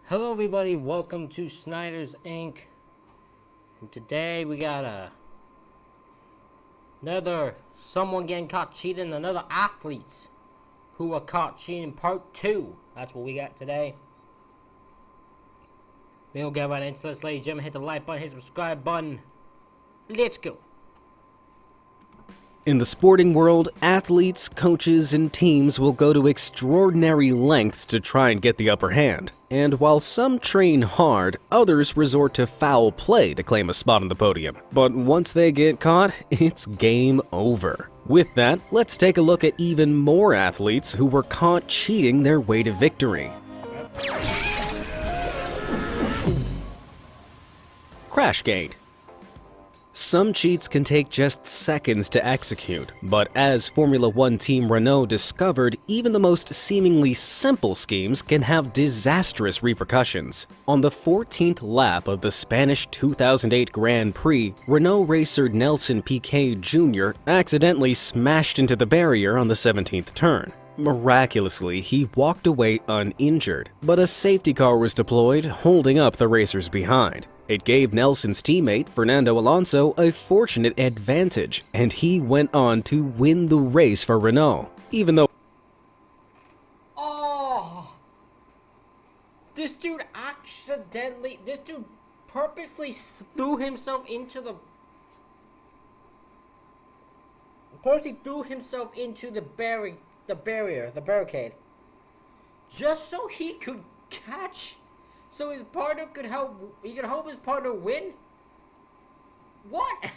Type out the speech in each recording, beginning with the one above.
Hello everybody, welcome to Snyder's Inc. And today we got another someone getting caught cheating, another athletes who were caught cheating part 2. That's what we got today. We'll get right into this, ladies and gentlemen. Hit the like button, hit the subscribe button. Let's go. In the sporting world, athletes, coaches, and teams will go to extraordinary lengths to try and get the upper hand. And while some train hard, others resort to foul play to claim a spot on the podium. But once they get caught, it's game over. With that, let's take a look at even more athletes who were caught cheating their way to victory. Crashgate. Some cheats can take just seconds to execute, but as Formula One team Renault discovered, even the most seemingly simple schemes can have disastrous repercussions. On the 14th lap of the Spanish 2008 Grand Prix, Renault racer Nelson Piquet Jr. accidentally smashed into the barrier on the 17th turn. Miraculously, he walked away uninjured, but a safety car was deployed, holding up the racers behind. It gave Nelson's teammate, Fernando Alonso, a fortunate advantage, and he went on to win the race for Renault, even though This dude purposely threw himself into the barricade, just so he could catch, so his partner could help. He could hope his partner win. What?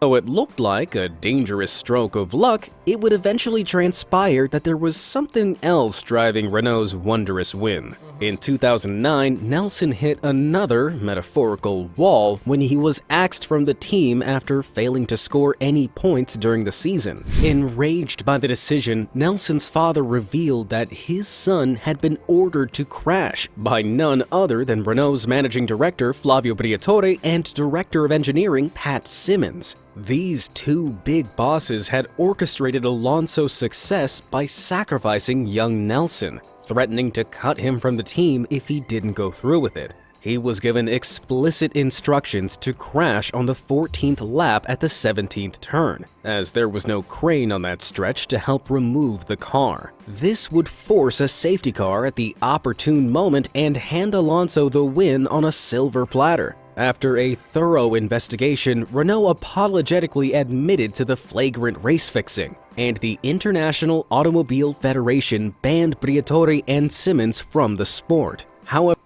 Though it looked like a dangerous stroke of luck, it would eventually transpire that there was something else driving Renault's wondrous win. In 2009, Nelson hit another metaphorical wall when he was axed from the team after failing to score any points during the season. Enraged by the decision, Nelson's father revealed that his son had been ordered to crash by none other than Renault's managing director Flavio Briatore and director of engineering Pat Simmons. These two big bosses had orchestrated Alonso's success by sacrificing young Nelson, threatening to cut him from the team if he didn't go through with it. He was given explicit instructions to crash on the 14th lap at the 17th turn, as there was no crane on that stretch to help remove the car. This would force a safety car at the opportune moment and hand Alonso the win on a silver platter. After a thorough investigation, Renault apologetically admitted to the flagrant race fixing, and the International Automobile Federation banned Briatore and Simmons from the sport. However,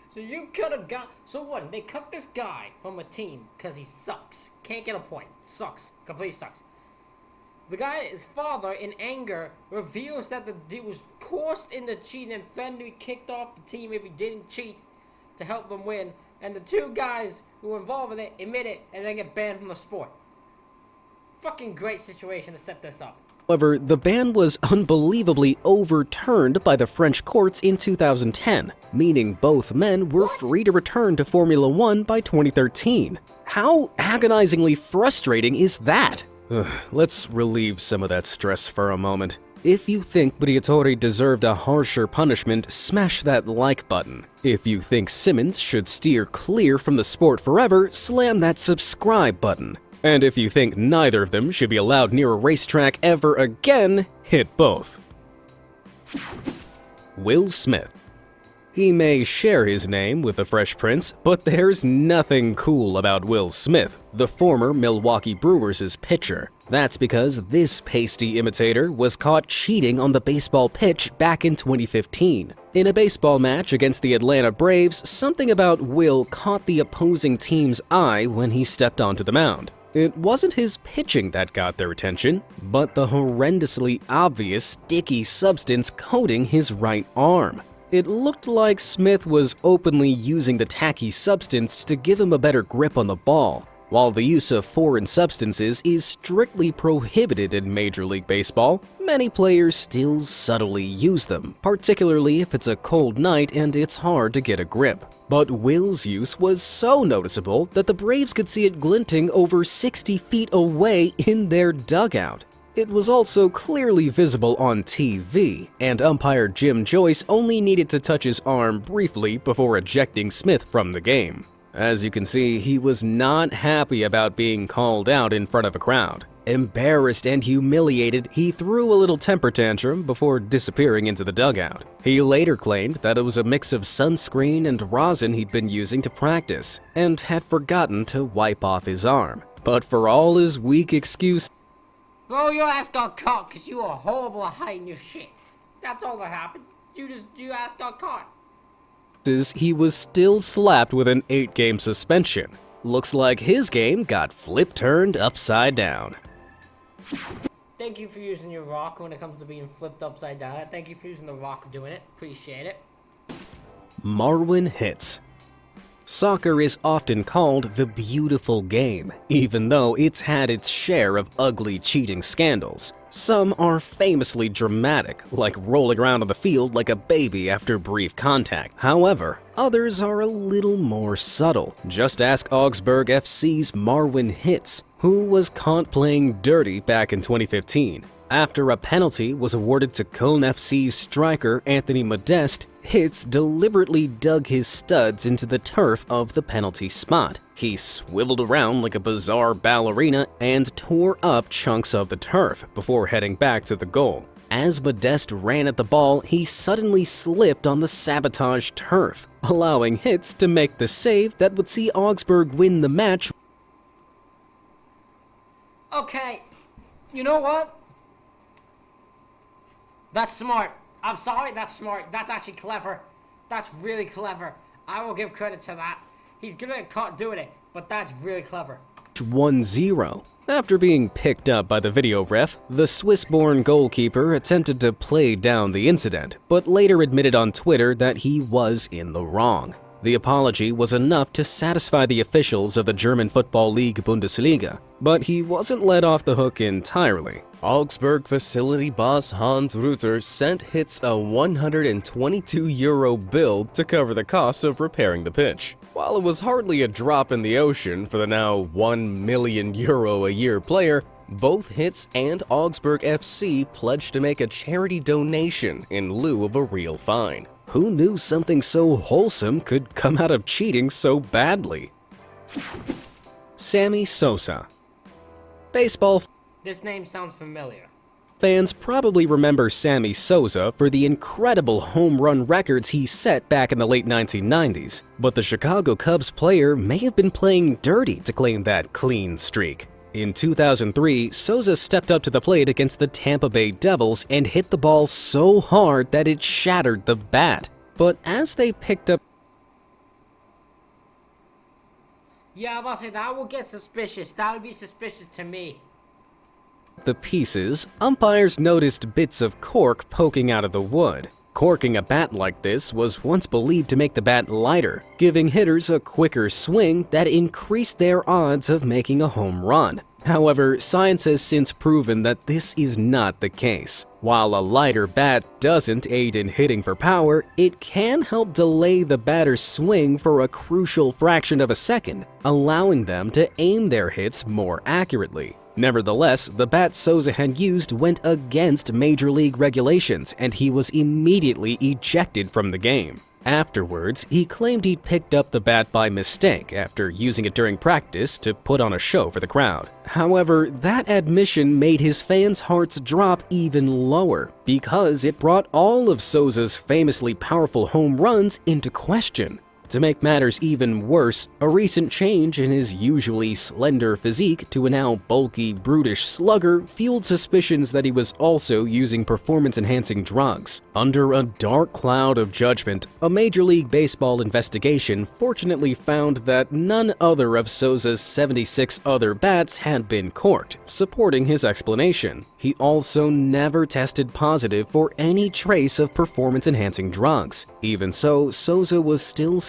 So you could have got. So what? They cut this guy from a team because he sucks. Can't get a point. Sucks. Completely sucks. His father, in anger, reveals that the dude was coerced into cheating and threatened to be kicked off the team if he didn't cheat to help them win. And the two guys who were involved in it admit it and then get banned from the sport. Fucking great situation to set this up. the ban was unbelievably overturned by the French courts in 2010, meaning both men were free to return to Formula One by 2013. How agonizingly frustrating is that? Let's relieve some of that stress for a moment. If you think Briatore deserved a harsher punishment, smash that like button. If you think Simmons should steer clear from the sport forever, slam that subscribe button. And if you think neither of them should be allowed near a racetrack ever again, hit both. Will Smith. He may share his name with the Fresh Prince, but there's nothing cool about Will Smith, the former Milwaukee Brewers' pitcher. That's because this pasty imitator was caught cheating on the baseball pitch back in 2015. In a baseball match against the Atlanta Braves, something about Will caught the opposing team's eye when he stepped onto the mound. It wasn't his pitching that got their attention, but the horrendously obvious sticky substance coating his right arm. It looked like Smith was openly using the tacky substance to give him a better grip on the ball. While the use of foreign substances is strictly prohibited in Major League Baseball, many players still subtly use them, particularly if it's a cold night and it's hard to get a grip. But Will's use was so noticeable that the Braves could see it glinting over 60 feet away in their dugout. It was also clearly visible on TV, and umpire Jim Joyce only needed to touch his arm briefly before ejecting Smith from the game. As you can see, he was not happy about being called out in front of a crowd. Embarrassed and humiliated, he threw a little temper tantrum before disappearing into the dugout. He later claimed that it was a mix of sunscreen and rosin he'd been using to practice, and had forgotten to wipe off his arm. But for all his weak excuse, Bro, your ass got caught because you were horrible at hiding your shit. That's all that happened. Your ass got caught. he was still slapped with an 8-game suspension. Looks like his game got flip-turned upside down. Thank you for using your rock when it comes to being flipped upside down. Thank you for using the rock doing it. Appreciate it. Marwin Hitz. Soccer is often called the beautiful game, even though it's had its share of ugly cheating scandals. Some are famously dramatic, like rolling around on the field like a baby after brief contact. However, others are a little more subtle. Just ask Augsburg FC's Marwin Hitz, who was caught playing dirty back in 2015. After a penalty was awarded to Köln FC's striker Anthony Modeste, Hitz deliberately dug his studs into the turf of the penalty spot. He swiveled around like a bizarre ballerina and tore up chunks of the turf before heading back to the goal. As Modeste ran at the ball, he suddenly slipped on the sabotaged turf, allowing Hitz to make the save that would see Augsburg win the match. Okay, you know what? That's smart. I'm sorry, that's smart. That's actually clever. That's really clever. I will give credit to that. He's gonna get caught doing it, but that's really clever. 1-0. After being picked up by the video ref, the Swiss-born goalkeeper attempted to play down the incident, but later admitted on Twitter that he was in the wrong. The apology was enough to satisfy the officials of the German Football League Bundesliga, but he wasn't let off the hook entirely. Augsburg facility boss Hans Rütter sent Hitz a €122 bill to cover the cost of repairing the pitch. While it was hardly a drop in the ocean for the now €1 million a year player, both Hitz and Augsburg FC pledged to make a charity donation in lieu of a real fine. Who knew something so wholesome could come out of cheating so badly? Sammy Sosa. Baseball This name sounds familiar. fans probably remember Sammy Sosa for the incredible home run records he set back in the late 1990s, but the Chicago Cubs player may have been playing dirty to claim that clean streak. In 2003, Sosa stepped up to the plate against the Tampa Bay Devils and hit the ball so hard that it shattered the bat. But as they picked up Yeah, I'm about to say, that would get suspicious. That would be suspicious to me. the pieces, umpires noticed bits of cork poking out of the wood. Corking a bat like this was once believed to make the bat lighter, giving hitters a quicker swing that increased their odds of making a home run. However, science has since proven that this is not the case. While a lighter bat doesn't aid in hitting for power, it can help delay the batter's swing for a crucial fraction of a second, allowing them to aim their hits more accurately. Nevertheless, the bat Sosa had used went against Major League regulations, and he was immediately ejected from the game. Afterwards, he claimed he'd picked up the bat by mistake after using it during practice to put on a show for the crowd. However, that admission made his fans' hearts drop even lower because it brought all of Sosa's famously powerful home runs into question. To make matters even worse, a recent change in his usually slender physique to a now bulky, brutish slugger fueled suspicions that he was also using performance-enhancing drugs. Under a dark cloud of judgment, a Major League Baseball investigation fortunately found that none other of Sosa's 76 other bats had been corked, supporting his explanation. He also never tested positive for any trace of performance-enhancing drugs. Even so, Sosa was still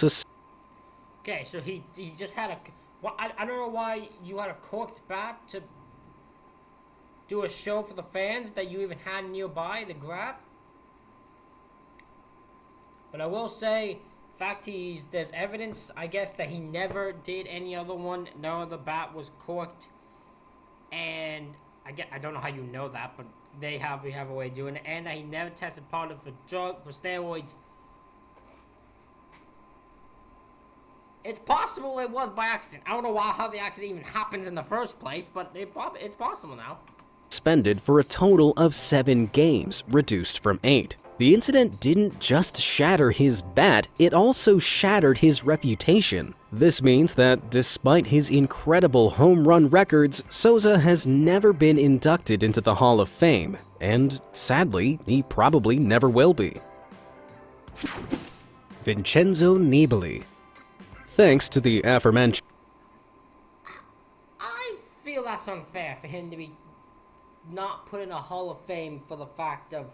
Okay, so he just had a... Well, I don't know why you had a corked bat to do a show for the fans that you even had nearby to grab. But I will say, in fact, there's evidence, I guess, that he never did any other one. No other bat was corked. And I don't know how you know that, but we have a way of doing it, and he never tested positive for steroids. It's possible it was by accident. I don't know how the accident even happens in the first place, but it's possible now. Suspended for a total of 7 games, reduced from 8. The incident didn't just shatter his bat, it also shattered his reputation. This means that despite his incredible home run records, Souza has never been inducted into the Hall of Fame, and sadly, he probably never will be. Vincenzo Nibali. Thanks to the aforementioned, I feel that's unfair for him to be not put in a Hall of Fame for the fact of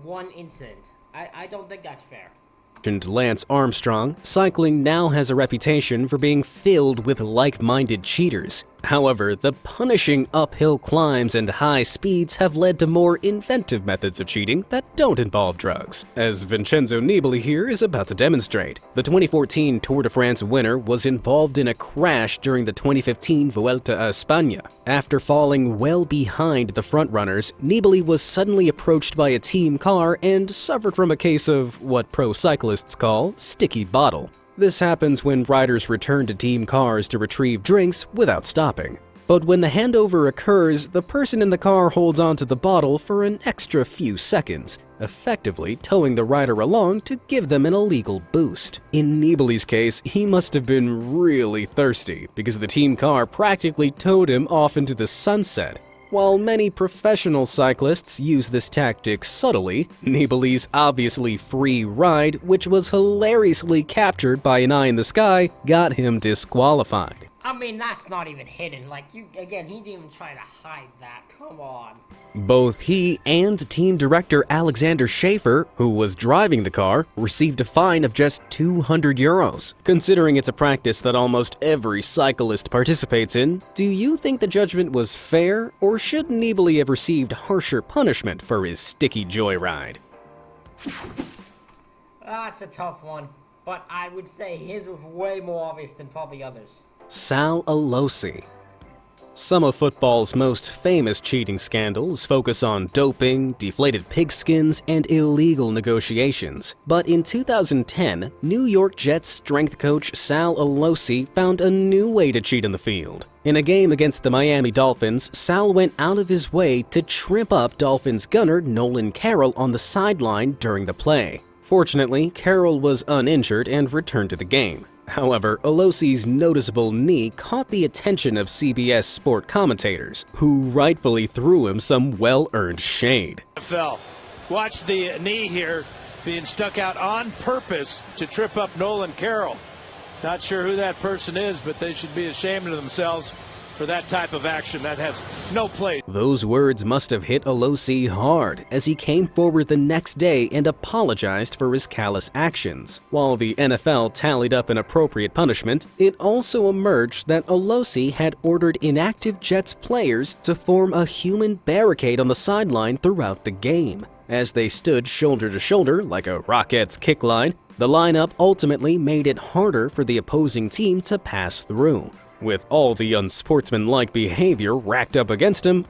one incident. I don't think that's fair. Lance Armstrong, cycling now has a reputation for being filled with like-minded cheaters. However, the punishing uphill climbs and high speeds have led to more inventive methods of cheating that don't involve drugs, as Vincenzo Nibali here is about to demonstrate. The 2014 Tour de France winner was involved in a crash during the 2015 Vuelta a España. After falling well behind the frontrunners, Nibali was suddenly approached by a team car and suffered from a case of what pro cyclists call sticky bottle. This happens when riders return to team cars to retrieve drinks without stopping. But when the handover occurs, the person in the car holds onto the bottle for an extra few seconds, effectively towing the rider along to give them an illegal boost. In Nibali's case, he must have been really thirsty, because the team car practically towed him off into the sunset. While many professional cyclists use this tactic subtly, Nibali's obviously free ride, which was hilariously captured by an eye in the sky, got him disqualified. I mean, that's not even hidden. Like, he didn't even try to hide that. Come on. Both he and team director Alexander Schaefer, who was driving the car, received a fine of just €200. Considering it's a practice that almost every cyclist participates in, do you think the judgment was fair, or should Nibali have received harsher punishment for his sticky joyride? That's a tough one, but I would say his was way more obvious than probably others. Sal Alosi. Some of football's most famous cheating scandals focus on doping, deflated pigskins, and illegal negotiations. But in 2010, New York Jets strength coach Sal Alosi found a new way to cheat in the field. In a game against the Miami Dolphins, Sal went out of his way to trip up Dolphins gunner Nolan Carroll on the sideline during the play. Fortunately, Carroll was uninjured and returned to the game. However, Alosi's noticeable knee caught the attention of CBS sport commentators, who rightfully threw him some well-earned shade. Watch the knee here being stuck out on purpose to trip up Nolan Carroll. Not sure who that person is, but they should be ashamed of themselves for that type of action. That has no place. Those words must have hit Alosi hard, as he came forward the next day and apologized for his callous actions. While the NFL tallied up an appropriate punishment, it also emerged that Alosi had ordered inactive Jets players to form a human barricade on the sideline throughout the game. As they stood shoulder to shoulder like a Rockettes kick line, the lineup ultimately made it harder for the opposing team to pass through. With all the unsportsmanlike behavior racked up against him,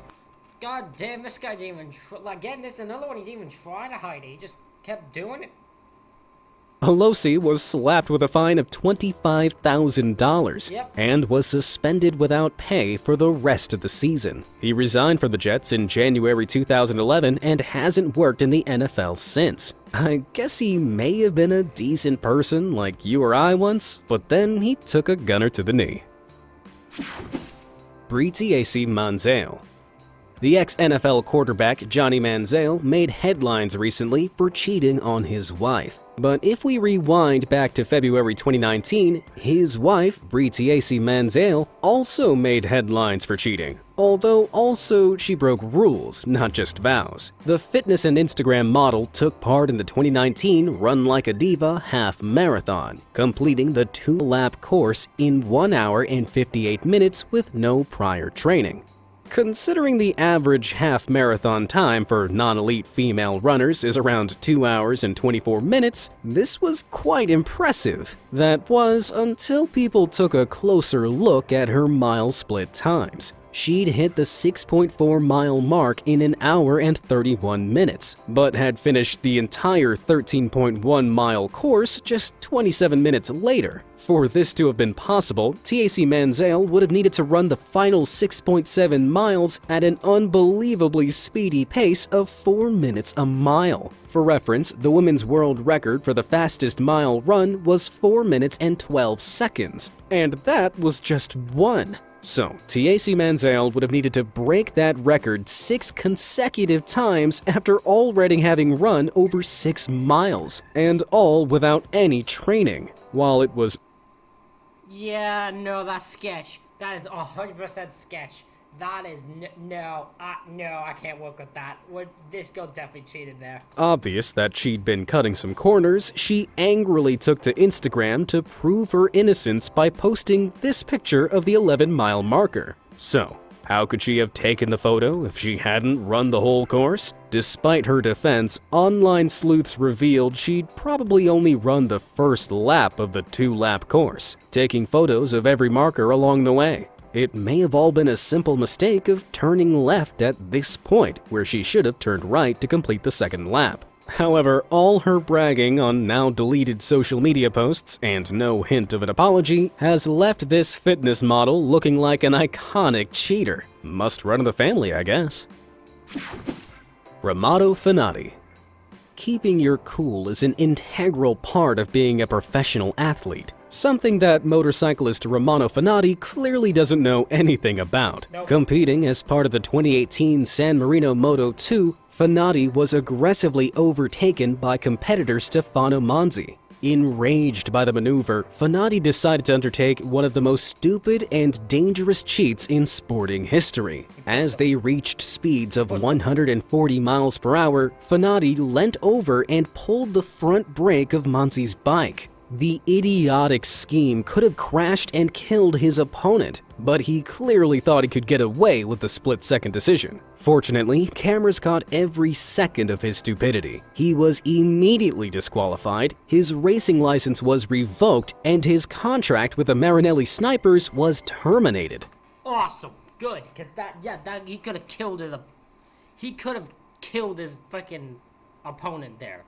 God damn, this guy didn't even again, this is another one he didn't even try to hide it. He just kept doing it. Alosi was slapped with a fine of $25,000 and was suspended without pay for the rest of the season. He resigned from the Jets in January 2011 and hasn't worked in the NFL since. I guess he may have been a decent person like you or I once, but then he took a gunner to the knee. Brittany Manziel. The ex-NFL quarterback Johnny Manziel made headlines recently for cheating on his wife. But if we rewind back to February 2019, his wife, Brittany Manziel, also made headlines for cheating. Although also she broke rules, not just vows. The fitness and Instagram model took part in the 2019 Run Like a Diva half marathon, completing the 2-lap course in 1 hour and 58 minutes with no prior training. Considering the average half marathon time for non-elite female runners is around 2 hours and 24 minutes, this was quite impressive. That was until people took a closer look at her mile split times. She'd hit the 6.4 mile mark in an hour and 31 minutes, but had finished the entire 13.1 mile course just 27 minutes later. For this to have been possible, TAC Manziel would have needed to run the final 6.7 miles at an unbelievably speedy pace of 4 minutes a mile. For reference, the women's world record for the fastest mile run was 4 minutes and 12 seconds, and that was just one. So, TAC Manziel would have needed to break that record 6 consecutive times after already having run over 6 miles, and all without any training. While it was Yeah, no, that's sketch. That is 100% sketch. That is no, I can't work with that. This girl definitely cheated there. obvious that she'd been cutting some corners, she angrily took to Instagram to prove her innocence by posting this picture of the 11-mile marker. So, how could she have taken the photo if she hadn't run the whole course? Despite her defense, online sleuths revealed she'd probably only run the first lap of the 2-lap course, taking photos of every marker along the way. It may have all been a simple mistake of turning left at this point, where she should have turned right to complete the second lap. However, all her bragging on now deleted social media posts and no hint of an apology has left this fitness model looking like an iconic cheater. Must run in the family, I guess. Ramato Fanati. Keeping your cool is an integral part of being a professional athlete, something that motorcyclist Romano Fanati clearly doesn't know anything about. Nope. Competing as part of the 2018 San Marino Moto 2, Fanati was aggressively overtaken by competitor Stefano Manzi. Enraged by the maneuver, Fanati decided to undertake one of the most stupid and dangerous cheats in sporting history. As they reached speeds of 140 miles per hour, Fanati leant over and pulled the front brake of Manzi's bike. The idiotic scheme could have crashed and killed his opponent, but he clearly thought he could get away with the split-second decision. Fortunately, cameras caught every second of his stupidity. He was immediately disqualified, his racing license was revoked, and his contract with the Marinelli Snipers was terminated. Awesome, good, cause that he could have killed his freaking opponent there.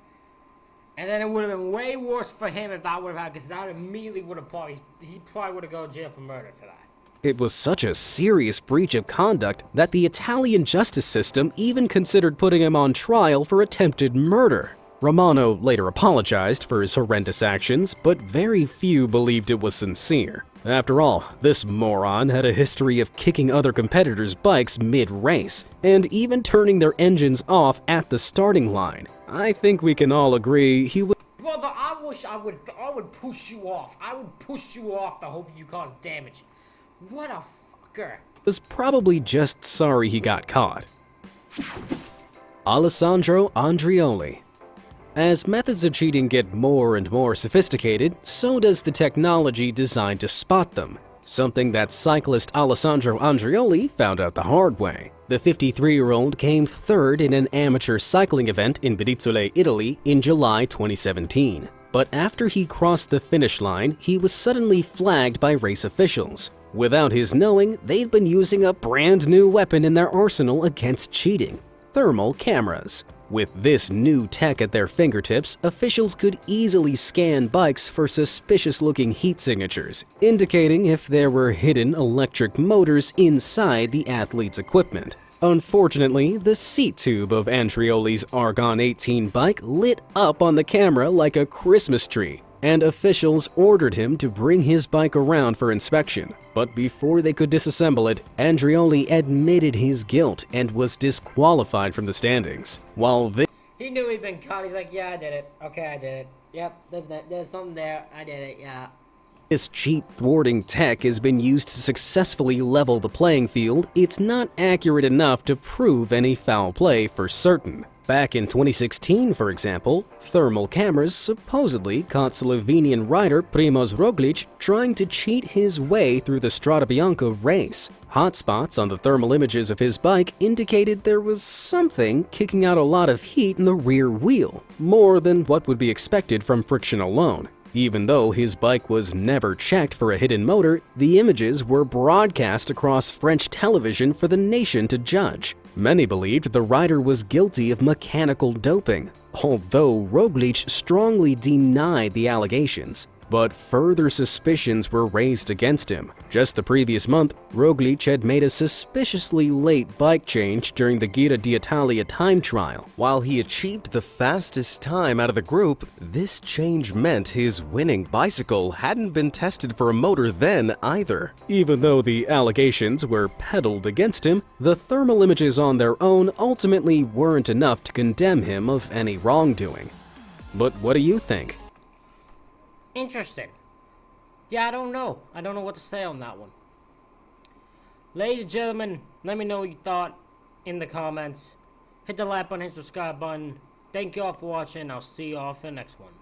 And then it would have been way worse for him if that would have happened, because that immediately would have he probably would have gone to jail for murder for that. It was such a serious breach of conduct that the Italian justice system even considered putting him on trial for attempted murder. Romano later apologized for his horrendous actions, but very few believed it was sincere. After all, this moron had a history of kicking other competitors' bikes mid-race, and even turning their engines off at the starting line. I think we can all agree he was Brother, I wish I would push you off. I would push you off to hope you cause damage. What a fucker. probably just sorry he got caught. Alessandro Andreoli. As methods of cheating get more and more sophisticated, so does the technology designed to spot them, something that cyclist Alessandro Andreoli found out the hard way. The 53-year-old came third in an amateur cycling event in Bedizzole, Italy in July 2017. But after he crossed the finish line, he was suddenly flagged by race officials. Without his knowing, they'd been using a brand new weapon in their arsenal against cheating: thermal cameras. With this new tech at their fingertips, officials could easily scan bikes for suspicious-looking heat signatures, indicating if there were hidden electric motors inside the athlete's equipment. Unfortunately, the seat tube of Andreoli's Argon 18 bike lit up on the camera like a Christmas tree, and officials ordered him to bring his bike around for inspection. But before they could disassemble it, Andreoli admitted his guilt and was disqualified from the standings. While He knew he'd been caught. He's like, yeah, I did it. Okay, I did it. Yep, there's something there. I did it, yeah. this cheat thwarting tech has been used to successfully level the playing field, it's not accurate enough to prove any foul play for certain. Back in 2016, for example, thermal cameras supposedly caught Slovenian rider Primoz Roglic trying to cheat his way through the Strade Bianca race. Hotspots on the thermal images of his bike indicated there was something kicking out a lot of heat in the rear wheel, more than what would be expected from friction alone. Even though his bike was never checked for a hidden motor, the images were broadcast across French television for the nation to judge. Many believed the rider was guilty of mechanical doping, although Roglic strongly denied the allegations. But further suspicions were raised against him. Just the previous month, Roglic had made a suspiciously late bike change during the Giro d'Italia time trial. While he achieved the fastest time out of the group, this change meant his winning bicycle hadn't been tested for a motor then either. Even though the allegations were peddled against him, the thermal images on their own ultimately weren't enough to condemn him of any wrongdoing. But what do you think? Interesting. Yeah, I don't know. I don't know what to say on that one. Ladies and gentlemen, let me know what you thought in the comments. Hit the like button, hit the subscribe button. Thank you all for watching. I'll see you all for the next one.